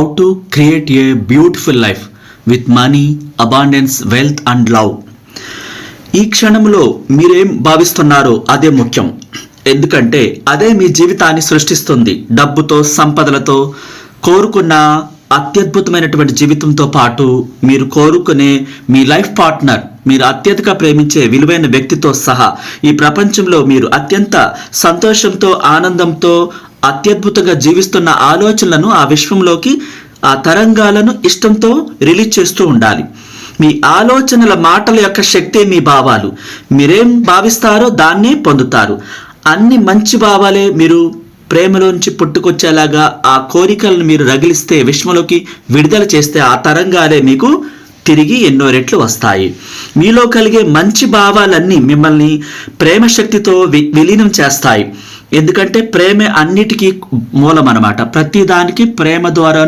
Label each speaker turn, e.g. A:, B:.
A: How to create a beautiful life with money, abundance, wealth and love. ఈ క్షణంలో మీరేం భావిస్తున్నారో అదే ముఖ్యం. ఎందుకంటే అదే మీ జీవితాన్ని సృష్టిస్తుంది. డబ్బుతో, సంపదలతో, కోరుకున్న అత్యద్భుతమైనటువంటి జీవితంతో పాటు మీరు కోరుకునే మీ లైఫ్ పార్ట్నర్, మీరు అత్యధిక ప్రేమించే విలువైన వ్యక్తితో సహా ఈ ప్రపంచంలో మీరు అత్యంత సంతోషంతో, ఆనందంతో, అత్యద్భుతంగా జీవిస్తున్న ఆలోచనలను ఆ విశ్వంలోకి, ఆ తరంగాలను ఇష్టంతో రిలీజ్ చేస్తూ ఉండాలి. మీ ఆలోచనల, మాటల యొక్క శక్తే మీ భావాలు. మీరేం భావిస్తారో దాన్నే పొందుతారు. అన్ని మంచి భావాలే మీరు ప్రేమలోంచి పుట్టుకొచ్చేలాగా ఆ కోరికలను మీరు రగిలిస్తే, విశ్వంలోకి విడుదల చేస్తే ఆ తరంగాలే మీకు తిరిగి ఎన్నో రెట్లు వస్తాయి. మీలో కలిగే మంచి భావాలన్నీ మిమ్మల్ని ప్రేమ శక్తితో విలీనం చేస్తాయి. ఎందుకంటే ప్రేమే అన్నిటికీ మూలం అన్నమాట. ప్రతి దానికి ప్రేమ ద్వారా